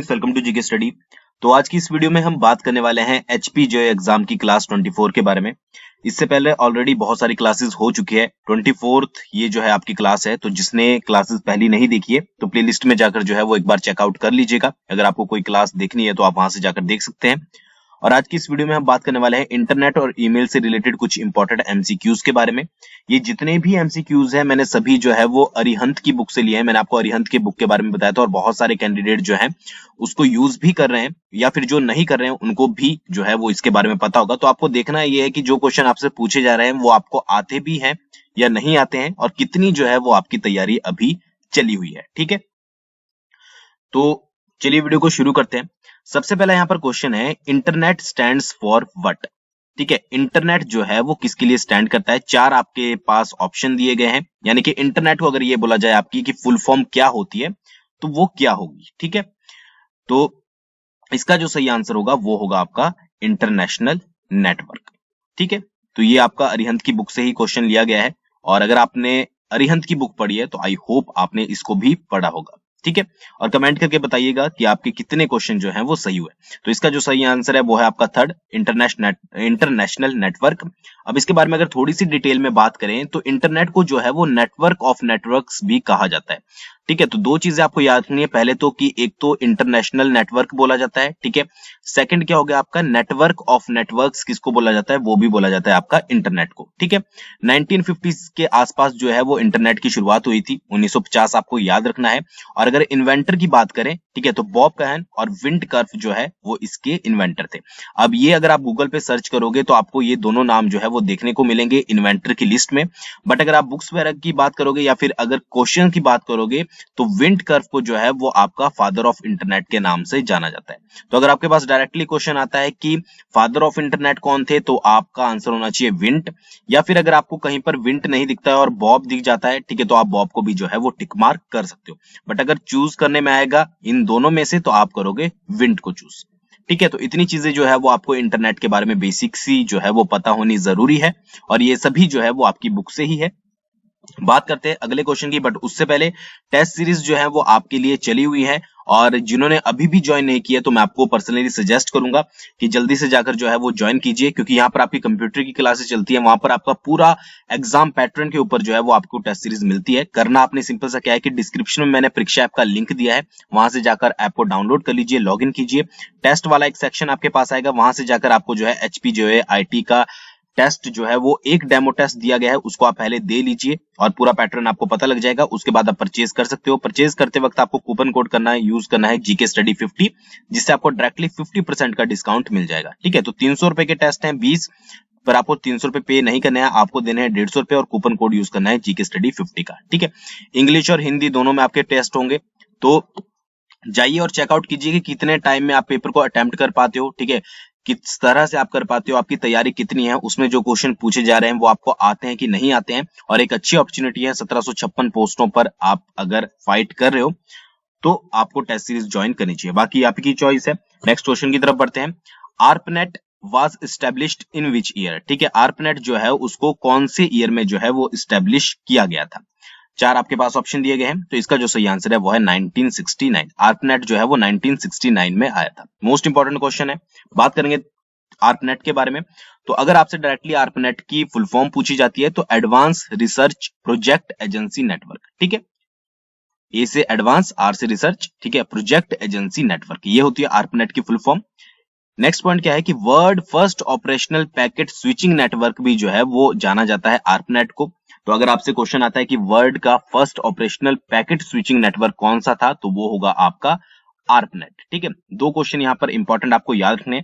Friends, welcome to GK study. तो आज की इस वीडियो में हम बात करने वाले हैं एचपीजेईई एग्जाम की क्लास 24 के बारे में। इससे पहले ऑलरेडी बहुत सारी क्लासेस हो चुकी है। 24th ये जो है आपकी क्लास है, तो जिसने क्लासेस पहली नहीं देखी है तो प्लेलिस्ट में जाकर जो है वो एक बार चेकआउट कर लीजिएगा। अगर आपको कोई क्लास देखनी है तो आप वहां से जाकर देख सकते हैं। और आज की इस वीडियो में हम बात करने वाले हैं इंटरनेट और ईमेल से रिलेटेड कुछ इंपॉर्टेंट एमसीक्यूज के बारे में। ये जितने भी एमसीक्यूज हैं मैंने सभी जो है वो अरिहंत की बुक से लिए हैं। मैंने आपको अरिहंत की बुक के बारे में बताया था और बहुत सारे कैंडिडेट जो हैं उसको यूज भी कर रहे हैं, या फिर जो नहीं कर रहे हैं उनको भी जो है वो इसके बारे में पता होगा। तो आपको देखना ये है कि जो क्वेश्चन आपसे पूछे जा रहे हैं वो आपको आते भी हैं या नहीं आते हैं, और कितनी जो है वो आपकी तैयारी अभी चली हुई है। ठीक है, तो चलिए वीडियो को शुरू करते हैं। सबसे पहला यहाँ पर क्वेश्चन है, इंटरनेट स्टैंड्स फॉर व्हाट। ठीक है, इंटरनेट जो है वो किसके लिए स्टैंड करता है। चार आपके पास ऑप्शन दिए गए हैं, यानी कि इंटरनेट को अगर ये बोला जाए आपकी कि फुल फॉर्म क्या होती है तो वो क्या होगी। ठीक है, तो इसका जो सही आंसर होगा वो होगा आपका इंटरनेशनल नेटवर्क। ठीक है, तो ये आपका अरिहंत की बुक से ही क्वेश्चन लिया गया है, और अगर आपने अरिहंत की बुक पढ़ी है तो आई होप आपने इसको भी पढ़ा होगा। ठीक है, और कमेंट करके बताइएगा कि आपके कितने क्वेश्चन जो हैं वो सही हुए। तो इसका जो सही आंसर है वो है आपका थर्ड, इंटरनेशनल नेटवर्क। अब इसके बारे में अगर थोड़ी सी डिटेल में बात करें तो इंटरनेट को जो है वो नेटवर्क ऑफ नेटवर्क्स भी कहा जाता है। ठीक है, तो दो चीजें आपको याद रखनी है। पहले तो कि एक तो इंटरनेशनल नेटवर्क बोला जाता है, ठीक है। सेकंड क्या हो गया आपका, नेटवर्क ऑफ नेटवर्क्स किसको बोला जाता है, वो भी बोला जाता है आपका इंटरनेट को। ठीक है, 1950 के आसपास जो है वो इंटरनेट की शुरुआत हुई थी, 1950 आपको याद रखना है। और अगर इन्वेंटर की बात करें, ठीक है, तो बॉब कहन और विंडकर्फ जो है वो इसके इन्वेंटर थे। अब ये अगर आप गूगल पे सर्च करोगे तो आपको ये दोनों नाम जो है वो देखने को मिलेंगे इन्वेंटर की लिस्ट में। बट अगर आप बुक्स वगैरह की बात करोगे या फिर अगर क्वेश्चन की बात करोगे तो विंडकर्फ को जो है वो आपका फादर ऑफ इंटरनेट के नाम से जाना जाता है। तो अगर आपके पास डायरेक्टली क्वेश्चन आता है कि फादर ऑफ इंटरनेट कौन थे, तो आपका आंसर होना चाहिए विंट। या फिर अगर आपको कहीं पर विंट नहीं दिखता है और बॉब दिख जाता है, ठीक है, तो आप बॉब को भी जो है वो टिक मार्क कर सकते हो। बट अगर चूज करने में आएगा इन दोनों में से तो आप करोगे विंट को चूज। ठीक है, तो इतनी चीजें जो है वो आपको इंटरनेट के बारे में बेसिक सी जो है वो पता होनी जरूरी है, और ये सभी जो है वो आपकी बुक से ही है। बात करते हैं अगले क्वेश्चन की, बट उससे पहले टेस्ट सीरीज जो है वो आपके लिए चली हुई है, और जिन्होंने अभी भी ज्वाइन नहीं किया तो मैं आपको पर्सनली सजेस्ट करूंगा कि जल्दी से जाकर जो है वो ज्वाइन कीजिए, क्योंकि यहाँ पर आपकी कंप्यूटर की क्लासेस चलती है। वहां पर आपका पूरा एग्जाम पैटर्न के ऊपर जो है वो आपको टेस्ट सीरीज मिलती है। करना आपने सिंपल सा क्या है कि डिस्क्रिप्शन में मैंने परीक्षा ऐप का लिंक दिया है, वहां से जाकर ऐप को डाउनलोड कर लीजिए, लॉग इन कीजिए। टेस्ट वाला एक सेक्शन आपके पास आएगा, वहां से जाकर आपको जो है एचपीजेईई आईटी का टेस्ट जो है वो एक डेमो टेस्ट दिया गया है, उसको आप पहले दे लीजिए और पूरा पैटर्न आपको पता लग जाएगा। उसके बाद आप परचेज कर सकते हो। परचेज करते वक्त आपको कूपन कोड करना है, यूज करना है जीके स्टडी 50, जिससे आपको डायरेक्टली 50% का डिस्काउंट मिल जाएगा। ठीक है, तो 300 रुपए के टेस्ट हैं 20, पर आपको 300 रुपए पे नहीं करना है, आपको देने हैं 150 रुपए और कूपन कोड यूज करना है जीके स्टडी 50 का। ठीक है, इंग्लिश और हिंदी दोनों में आपके टेस्ट होंगे, तो जाइए और चेकआउट कीजिए कि कितने टाइम में आप पेपर को अटेम्प्ट कर पाते हो। ठीक है, किस तरह से आप कर पाते हो, आपकी तैयारी कितनी है, उसमें जो क्वेश्चन पूछे जा रहे हैं वो आपको आते हैं कि नहीं आते हैं। और एक अच्छी अपॉर्चुनिटी है, 1756 पोस्टों पर आप अगर फाइट कर रहे हो तो आपको टेस्ट सीरीज ज्वाइन करनी चाहिए, बाकी आपकी चॉइस है। नेक्स्ट क्वेश्चन की तरफ बढ़ते हैं। ARPANET was established in which year. ठीक है, आर्पनेट जो है उसको कौन से ईयर में जो है वो एस्टेब्लिश किया गया था। चार आपके पास ऑप्शन दिए गए हैं, तो इसका जो सही आंसर है वो है 1969। आर्पनेट जो है वो 1969 में आया था। मोस्ट इंपॉर्टेंट क्वेश्चन है, बात करेंगे आर्पनेट के बारे में। तो अगर आपसे डायरेक्टली आर्पनेट की फुल फॉर्म पूछी जाती है तो advance research project agency network. ठीक है, ए से एडवांस, आर से रिसर्च, ठीक है, प्रोजेक्ट एजेंसी नेटवर्क, ये होती है आर्पनेट की फुल फॉर्म। नेक्स्ट पॉइंट क्या है कि world first operational packet switching network भी जो है वो जाना जाता है आर्पनेट को। तो अगर आपसे क्वेश्चन आता है कि वर्ल्ड का first operational packet switching network कौन सा था, तो वो होगा आपका आर्पनेट। ठीक है, दो क्वेश्चन यहां पर इंपॉर्टेंट आपको याद रखने।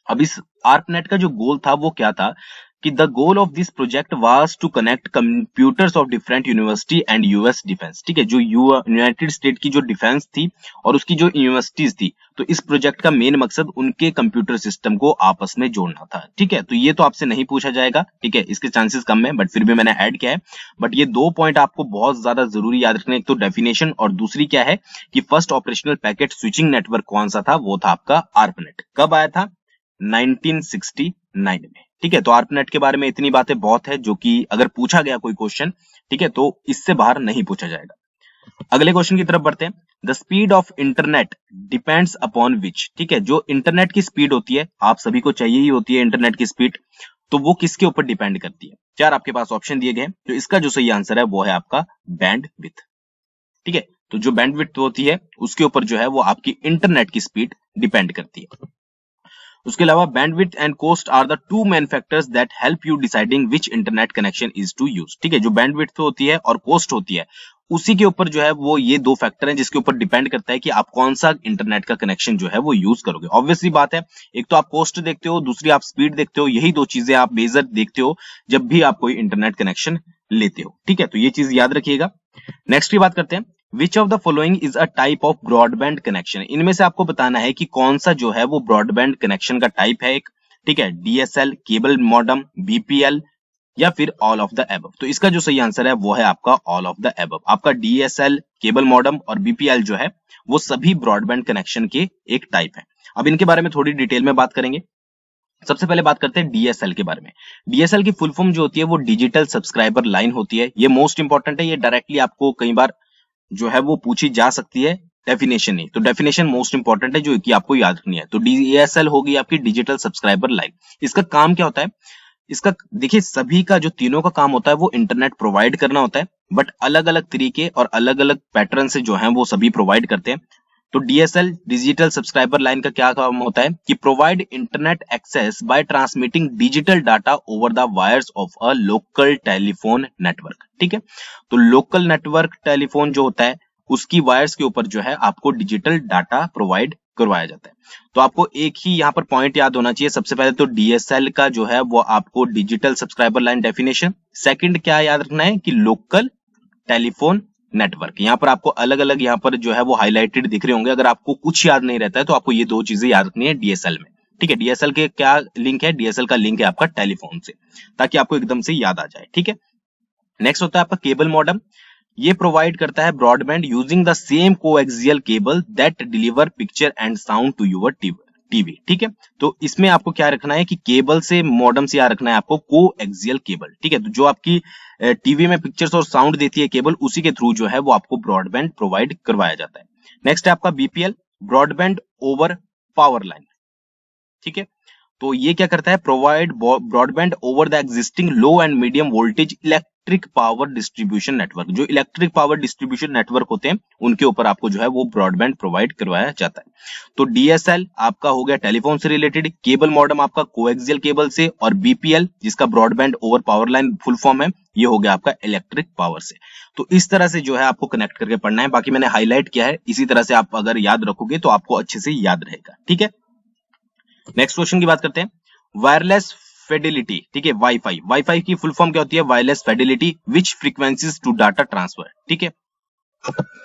अब इस आर्पनेट का जो गोल था वो क्या था कि the goal of this project was to connect computers of different university and US defence. ठीक है, जो यूनाइटेड स्टेट की जो डिफेंस थी और उसकी जो यूनिवर्सिटीज थी, तो इस प्रोजेक्ट का मेन मकसद उनके कंप्यूटर सिस्टम को आपस में जोड़ना था। ठीक है, तो ये तो आपसे नहीं पूछा जाएगा, ठीक है, इसके चांसेस कम है, बट फिर भी मैंने ऐड किया है। बट ये दो पॉइंट आपको बहुत ज्यादा जरूरी याद रखना, एक तो डेफिनेशन और दूसरी क्या है कि first operational packet switching network कौन सा था, वो था आपका आर्पनेट। कब आया था, 1969 में। ठीक है, तो आर्पनेट के बारे में इतनी बातें बहुत है जो कि अगर पूछा गया कोई क्वेश्चन, ठीक है, तो इससे बाहर नहीं पूछा जाएगा। अगले क्वेश्चन की तरफ बढ़ते हैं। The speed of internet depends upon which, ठीक है, जो इंटरनेट की स्पीड होती है, आप सभी को चाहिए ही होती है इंटरनेट की स्पीड, तो वो किसके ऊपर डिपेंड करती है। 4 आपके पास ऑप्शन दिए गए हैं, तो इसका जो सही आंसर है वो है आपका बैंड विड्थ, ठीक है। तो जो बैंड विड्थ होती है उसके ऊपर जो है वो आपकी इंटरनेट की स्पीड डिपेंड करती है। उसके अलावा bandwidth and cost are the two main factors that help you deciding which internet connection is to use, ठीक है। जो बैंडविड्थ होती है और कॉस्ट होती है उसी के ऊपर जो है वो ये दो फैक्टर हैं जिसके ऊपर डिपेंड करता है कि आप कौन सा इंटरनेट का कनेक्शन जो है वो यूज करोगे। ऑब्वियसली बात है, एक तो आप कॉस्ट देखते हो, दूसरी आप स्पीड देखते हो, यही दो चीजें आप मेजर देखते हो जब भी आप कोई इंटरनेट कनेक्शन लेते हो, ठीक है। तो ये चीज याद रखिएगा। नेक्स्ट की बात करते हैं, which of the following is a type of broadband connection. इनमें से आपको बताना है कि कौन सा जो है वो ब्रॉडबैंड कनेक्शन का टाइप है एक, ठीक है, डीएसएल, केबल मॉडेम, बीपीएल या फिर ऑल ऑफ द एबव। तो इसका जो सही आंसर है वो है आपका ऑल ऑफ द एबव। आपका डीएसएल, केबल मॉडेम और बीपीएल जो है वो सभी ब्रॉडबैंड कनेक्शन के एक टाइप है। अब इनके बारे में थोड़ी डिटेल में बात करेंगे। सबसे पहले बात करते हैं डीएसएल के बारे में। डीएसएल की फुल फॉर्म जो होती है वो डिजिटल सब्सक्राइबर लाइन होती है। ये मोस्ट इंपॉर्टेंट है, ये डायरेक्टली आपको कई बार जो है वो पूछी जा सकती है, डेफिनेशन नहीं। तो डेफिनेशन मोस्ट इंपॉर्टेंट है जो कि आपको याद रखनी है। तो डीएसएल होगी आपकी डिजिटल सब्सक्राइबर लाइन। इसका काम क्या होता है, इसका देखिए सभी का जो तीनों का काम होता है वो इंटरनेट प्रोवाइड करना होता है, बट अलग अलग तरीके और अलग अलग पैटर्न से जो है वो सभी प्रोवाइड करते हैं। तो डीएसएल डिजिटल सब्सक्राइबर लाइन का क्या काम होता है कि provide internet access by transmitting digital data over the wires of a local telephone network, ठीक है। तो लोकल नेटवर्क टेलीफोन जो होता है उसकी वायर्स के ऊपर जो है आपको डिजिटल डाटा प्रोवाइड करवाया जाता है। तो आपको एक ही यहाँ पर पॉइंट याद होना चाहिए। सबसे पहले तो डीएसएल का जो है वो आपको digital subscriber line definition, second क्या याद रखना है कि लोकल टेलीफोन नेटवर्क। यहाँ पर आपको अलग अलग यहाँ पर जो है वो हाईलाइटेड दिख रहे होंगे। अगर आपको कुछ याद नहीं रहता है तो आपको ये दो चीजें याद रखनी है डीएसएल में, ठीक है। डीएसएल के क्या लिंक है, डीएसएल का लिंक है आपका टेलीफोन से, ताकि आपको एकदम से याद आ जाए, ठीक है। नेक्स्ट होता है आपका केबल मॉडेम। ये प्रोवाइड करता है broadband using the same coaxial cable that deliver picture and sound to your TV, ठीक है। तो इसमें आपको क्या रखना है कि केबल से मॉडेम से याद रखना है आपको कोएक्सियल केबल, ठीक है। तो जो आपकी टीवी में पिक्चर्स और साउंड देती है केबल, उसी के थ्रू जो है वो आपको ब्रॉडबैंड प्रोवाइड करवाया जाता है। नेक्स्ट है आपका BPL, broadband over power line, ठीक है। तो ये क्या करता है, provide broadband over the existing low and medium voltage electric power distribution network. जो इलेक्ट्रिक पावर डिस्ट्रीब्यूशन नेटवर्क होते हैं उनके ऊपर आपको जो है वो ब्रॉडबैंड प्रोवाइड करवाया जाता है। तो डीएसएल आपका हो गया टेलीफोन से रिलेटेड, केबल मॉडेम आपका कोएक्सियल केबल से, और बीपीएल जिसका broadband over power line full form है, ये हो गया आपका इलेक्ट्रिक पावर से। तो इस तरह से जो है आपको कनेक्ट करके पढ़ना है। बाकी मैंने हाईलाइट किया है, इसी तरह से आप अगर याद रखोगे तो आपको अच्छे से याद रहेगा, ठीक है। नेक्स्ट क्वेश्चन की बात करते हैं, वायरलेस फिडेलिटी, ठीक है। वाईफाई, वाईफाई की फुल फॉर्म क्या होती है, wireless fidelity which frequencies to data transfer, ठीक है।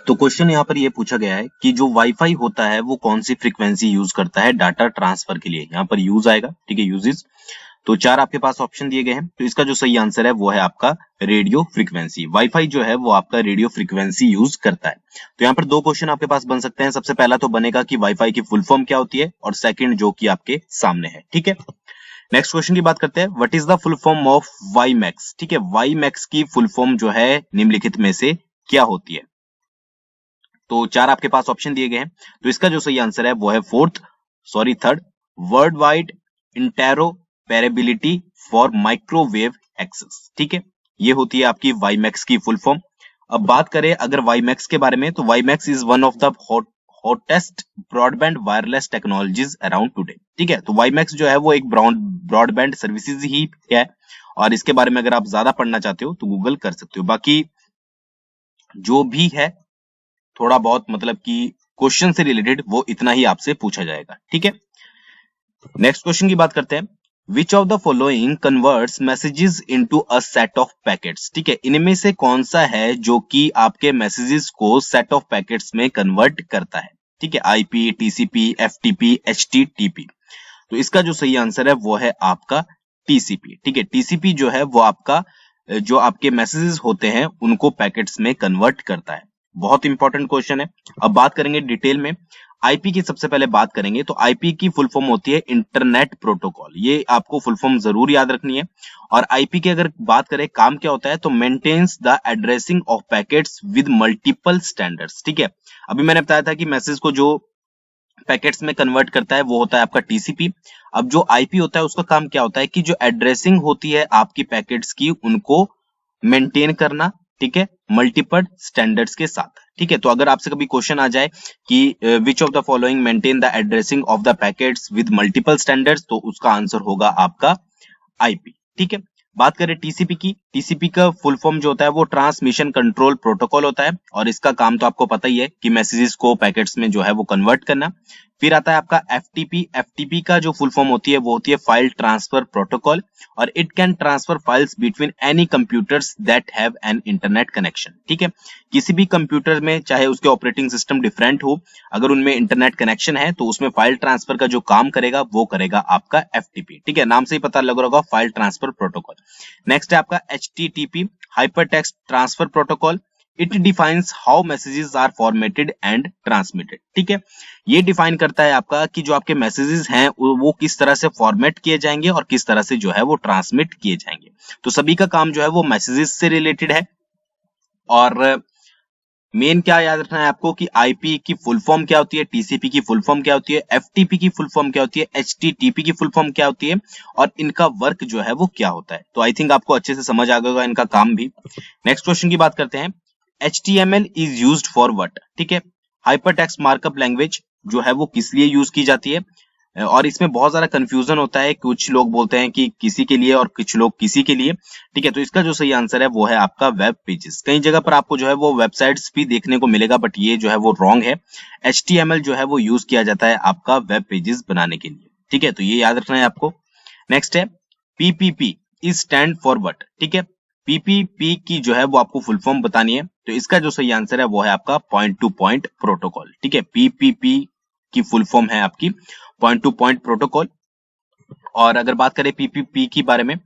तो क्वेश्चन यहाँ पर ये पूछा गया है कि जो वाईफाई होता है वो कौन सी फ्रीक्वेंसी यूज करता है डाटा ट्रांसफर के लिए। यहाँ पर यूज आएगा, ठीक है, यूजेस। तो 4 आपके पास ऑप्शन दिए गए हैं। तो इसका जो सही आंसर है वो है आपका रेडियो फ्रीक्वेंसी। वाईफाई जो है वो आपका रेडियो फ्रीक्वेंसी यूज करता है। तो यहाँ पर दो क्वेश्चन आपके पास बन सकते हैं। सबसे पहला तो बनेगा कि वाईफाई की फुल फॉर्म क्या होती है, और सेकंड जो कि आपके सामने है, ठीक है। नेक्स्ट क्वेश्चन की बात करते हैं, what is the full form of WiMAX, ठीक है। वाईमैक्स की फुल फॉर्म जो है निम्नलिखित में से क्या होती है। तो 4 आपके पास ऑप्शन दिए गए हैं। तो इसका जो सही आंसर है वो है third world wide interoperability for microwave access, ठीक है। ये होती है आपकी वाईमैक्स की फुल फॉर्म। अब बात करें अगर वाईमैक्स के बारे में, तो WiMAX is one of the hottest broadband wireless technologies around today, ठीक है। तो वाईमैक्स जो है वो एक ब्रॉडबैंड सर्विसेज ही है, और इसके बारे में अगर आप ज्यादा पढ़ना चाहते हो तो गूगल कर सकते हो। बाकी जो भी है थोड़ा बहुत मतलब कि क्वेश्चन से रिलेटेड वो इतना ही आपसे पूछा जाएगा, ठीक है। नेक्स्ट क्वेश्चन की बात करते हैं, which of the following converts messages into a set of packets, ठीक है। इनमें से कौन सा है जो कि आपके मैसेजेस को सेट ऑफ पैकेट्स में कन्वर्ट करता है, ठीक है। IP, TCP, FTP, HTTP. तो इसका जो सही आंसर है वो है आपका टीसीपी, ठीक है। टीसीपी जो है वो आपका जो आपके मैसेजेस होते हैं उनको पैकेट्स में कन्वर्ट करता है। बहुत इंपॉर्टेंट क्वेश्चन है। अब बात करेंगे डिटेल में। आईपी की सबसे पहले बात करेंगे तो आईपी की फुल फॉर्म होती है इंटरनेट प्रोटोकॉल। ये आपको फुल फॉर्म जरूर याद रखनी है। और आईपी की अगर बात करें काम क्या होता है तो maintains the addressing of packets with multiple standards. ठीक है, अभी मैंने बताया था कि मैसेज को जो पैकेट्स में कन्वर्ट करता है वो होता है आपका टीसीपी। अब जो आईपी होता है उसका काम क्या होता है कि जो एड्रेसिंग होती है आपकी पैकेट्स की उनको मेंटेन करना, ठीक है, मल्टीपल स्टैंडर्ड्स के साथ। ठीक है, तो अगर आपसे कभी क्वेश्चन आ जाए कि which of the following maintain the addressing of the packets with multiple standards, तो उसका आंसर होगा आपका आईपी। ठीक है, बात करें टीसीपी की, टीसीपी का फुल फॉर्म जो होता है वो ट्रांसमिशन कंट्रोल प्रोटोकॉल होता है और इसका काम तो आपको पता ही है कि मैसेजेस को पैकेट्स में जो है वो कन्वर्ट करना। फिर आता है आपका एफटीपी। एफटीपी का जो फुल फॉर्म होती है वो होती है फाइल ट्रांसफर प्रोटोकॉल और it can transfer files between any computers that have an internet connection. ठीक है, किसी भी कंप्यूटर में चाहे उसके ऑपरेटिंग सिस्टम डिफरेंट हो, अगर उनमें इंटरनेट कनेक्शन है तो उसमें फाइल ट्रांसफर का जो काम करेगा वो करेगा आपका एफटीपी। ठीक है, नाम से ही पता लग रहा होगा, फाइल ट्रांसफर प्रोटोकॉल। नेक्स्ट है आपका HTTP, hypertext transfer protocol. It defines how messages are formatted and transmitted. ठीक है, ये डिफाइन करता है आपका कि जो आपके मैसेजेस हैं वो किस तरह से फॉर्मेट किए जाएंगे और किस तरह से जो है वो ट्रांसमिट किए जाएंगे। तो सभी का काम जो है वो मैसेजेस से रिलेटेड है। और मेन क्या याद रखना है आपको कि आईपी की फुल फॉर्म क्या होती है, टीसीपी की फुल फॉर्म क्या होती है, एफटीपी की फुल फॉर्म क्या होती है, एचटीटीपी की फुल फॉर्म क्या होती है और इनका वर्क जो है वो क्या होता है। तो आई थिंक आपको अच्छे से समझ आ गया होगा इनका काम भी। नेक्स्ट क्वेश्चन की बात करते हैं। HTML is used for what. ठीक है, हाइपरटेक्स्ट मार्कअप लैंग्वेज जो है वो किस लिए यूज की जाती है और इसमें बहुत सारा कंफ्यूजन होता है, कुछ लोग बोलते हैं कि किसी के लिए और कुछ लोग किसी के लिए। ठीक है, तो इसका जो सही आंसर है वो है आपका वेब पेजेस। कई जगह पर आपको जो है वो वेबसाइट्स भी देखने को मिलेगा बट ये जो है वो रॉन्ग है। HTML जो है वो यूज किया जाता है आपका वेब पेजेस बनाने के लिए। ठीक है, तो ये याद रखना है आपको। नेक्स्ट है PPP is stand for what. ठीक है, PPP की जो है वो आपको फुल फॉर्म बतानी है, तो इसका जो सही आंसर है वो है आपका पॉइंट टू पॉइंट प्रोटोकॉल। ठीक है, PPP की फुल फॉर्म है आपकी पॉइंट टू पॉइंट प्रोटोकॉल। और अगर बात करें PPP के बारे में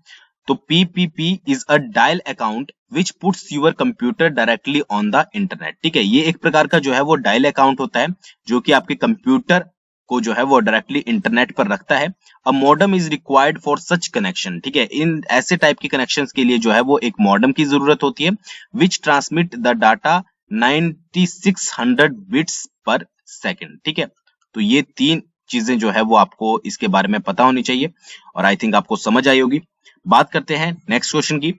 तो PPP is a dial account which puts your computer directly on the internet. ठीक है, ये एक प्रकार का जो है वो डायल अकाउंट होता है जो कि आपके कंप्यूटर को जो है वो डायरेक्टली इंटरनेट पर रखता है। A modem is required for such connection. ठीक है, इन ऐसे टाइप के कनेक्शंस के लिए जो है वो एक मॉडेम की जरूरत होती है which transmit the data 9600 bits पर सेकेंड। ठीक है, तो ये तीन चीजें जो है वो आपको इसके बारे में पता होनी चाहिए और आई थिंक आपको समझ आई होगी। बात करते हैं नेक्स्ट क्वेश्चन की।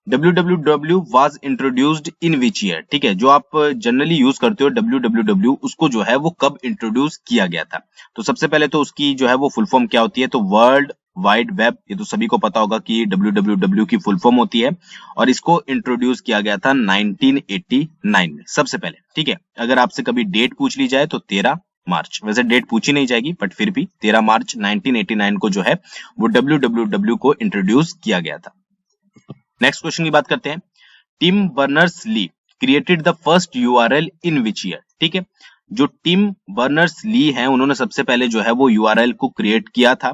www was introduced in which year। ठीक है, जो आप जनरली यूज करते हो www उसको जो है वो कब इंट्रोड्यूस किया गया था। तो सबसे पहले तो उसकी जो है वो फुल फॉर्म क्या होती है, तो वर्ल्ड वाइड वेब, ये तो सभी को पता होगा कि www की फुल फॉर्म होती है और इसको इंट्रोड्यूस किया गया था 1989 में सबसे पहले। ठीक है, अगर आपसे कभी डेट पूछ ली जाए तो 13 मार्च, वैसे डेट पूछी नहीं जाएगी बट फिर भी 13 मार्च 1989 को जो है वो www को इंट्रोड्यूस किया गया था। नेक्स्ट क्वेश्चन की बात करते हैं। Tim Berners-Lee created the first URL in which year. ठीक है, जो टिम बर्नर्स-ली हैं उन्होंने सबसे पहले जो है वो यूआरएल को क्रिएट किया था।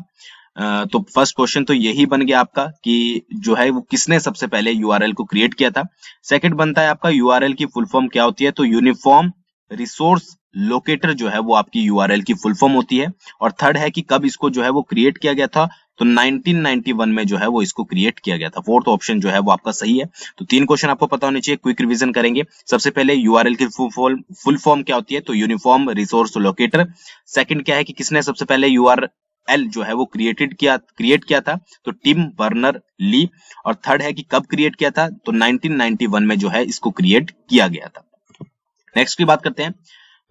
तो फर्स्ट क्वेश्चन तो यही बन गया आपका कि जो है वो किसने सबसे पहले यूआरएल को क्रिएट किया था। सेकंड बनता है आपका यूआरएल की फुल फॉर्म क्या होती है, तो यूनिफॉर्म रिसोर्स लोकेटर जो है वो आपकी यूआरएल की फुल फॉर्म होती है। और थर्ड है कि कब इसको जो है वो क्रिएट किया गया था, तो 1991 में जो है वो इसको क्रिएट किया गया था। फोर्थ ऑप्शन जो है वो आपका सही है। तो तीन क्वेश्चन आपको पता होने चाहिए, क्विक रिवीजन करेंगे। सबसे पहले यूआरएल की फुल फॉर्म क्या होती है, तो यूनिफॉर्म रिसोर्स लोकेटर। सेकंड क्या है कि किसने सबसे पहले यूआरएल जो है वो क्रिएट किया था, तो टिम बर्नर ली। और थर्ड है कि कब क्रिएट किया था, तो 1991 में जो है इसको क्रिएट किया गया था। नेक्स्ट की बात करते हैं।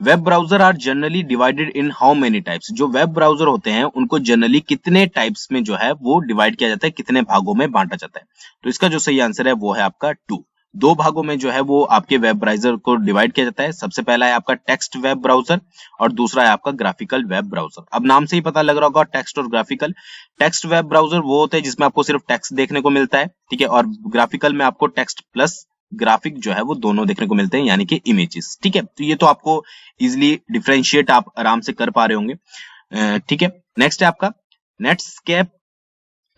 Web browser are generally divided in how many types. जो वेब ब्राउजर होते हैं उनको जनरली कितने टाइप्स में जो है वो डिवाइड किया जाता है, कितने भागों में बांटा जाता है। तो इसका जो सही आंसर है वो है आपका 2। दो भागों में जो है वो आपके वेब ब्राउजर को डिवाइड किया जाता है। सबसे पहला है आपका टेक्स्ट वेब ब्राउजर और दूसरा है आपका ग्राफिकल वेब ब्राउजर। अब नाम से ही पता लग रहा होगा टेक्स्ट और ग्राफिकल। टेक्स्ट वेब ब्राउजर वो होता है जिसमें आपको सिर्फ टेक्स्ट देखने को मिलता है, ठीक है, और ग्राफिकल में आपको टेक्स्ट प्लस ग्राफिक जो है वो दोनों देखने को मिलते हैं, यानी कि इमेजेस। ठीक है, तो ये तो आपको इजिली डिफरेंशिएट आप आराम से कर पा रहे होंगे। ठीक है, नेक्स्ट है आपका Netscape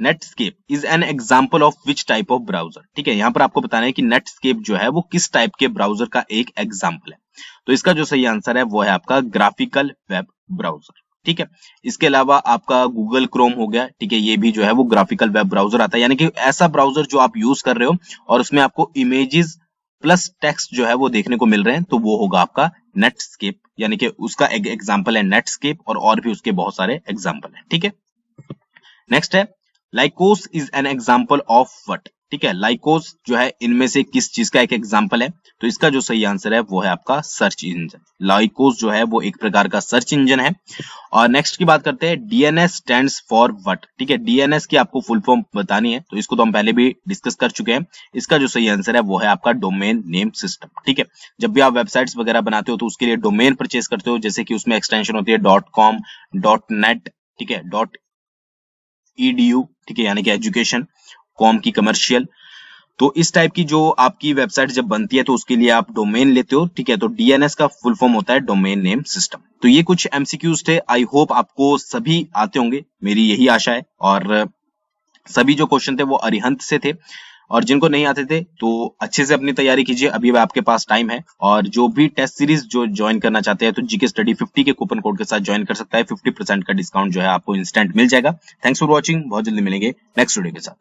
Netscape is an example of which type of browser. ठीक है, यहाँ पर आपको बताना है कि नेटस्केप जो है वो किस टाइप के ब्राउजर का एक एग्जाम्पल है। तो इसका जो सही आंसर है वो है आपका ग्राफिकल वेब ब्राउजर। ठीक है, इसके अलावा आपका गूगल क्रोम हो गया। ठीक है, ये भी जो है वो ग्राफिकल वेब ब्राउजर आता है, यानी कि ऐसा ब्राउजर जो आप यूज कर रहे हो और उसमें आपको इमेजेस प्लस टेक्स्ट जो है वो देखने को मिल रहे हैं, तो वो होगा आपका नेटस्केप, यानी कि उसका एक एग्जाम्पल है नेटस्केप, और भी उसके बहुत सारे एग्जाम्पल है। ठीक है, नेक्स्ट है Lycos is an example of what. ठीक है, लाइकोस जो है इनमें से किस चीज का एक एग्जाम्पल है, तो इसका जो सही आंसर है वो है आपका सर्च इंजन। लाइकोस जो है वो एक प्रकार का सर्च इंजन है। और नेक्स्ट की बात करते हैं, डीएनएस स्टैंड्स फॉर व्हाट। ठीक है, डीएनएस की आपको फुल फॉर्म बतानी है, तो इसको तो हम पहले भी डिस्कस कर चुके हैं। इसका जो सही आंसर है वो है आपका डोमेन नेम सिस्टम। ठीक है, जब भी आप वेबसाइट्स वगैरह बनाते हो तो उसके लिए डोमेन परचेज करते हो, जैसे कि उसमें एक्सटेंशन होती है .com, .net, ठीक है, .edu, ठीक है, यानी कि एजुकेशन, कॉम की कमर्शियल। तो इस टाइप की जो आपकी वेबसाइट जब बनती है तो उसके लिए आप डोमेन लेते हो। ठीक है, तो डीएनएस का फुल फॉर्म होता है डोमेन नेम सिस्टम। तो ये कुछ एमसीक्यूज थे, आई होप आपको सभी आते होंगे, मेरी यही आशा है। और सभी जो क्वेश्चन थे वो अरिहंत से थे, और जिनको नहीं आते थे तो अच्छे से अपनी तैयारी कीजिए, अभी आपके पास टाइम है। और जो भी टेस्ट सीरीज जो ज्वाइन करना चाहते हैं तो जीके स्टडी 50 के कूपन कोड के साथ ज्वाइन कर सकता है। 50% का डिस्काउंट जो है आपको इंस्टेंट मिल जाएगा। थैंक्स फॉर वॉचिंग, बहुत जल्दी मिलेंगे नेक्स्ट वीडियो के साथ।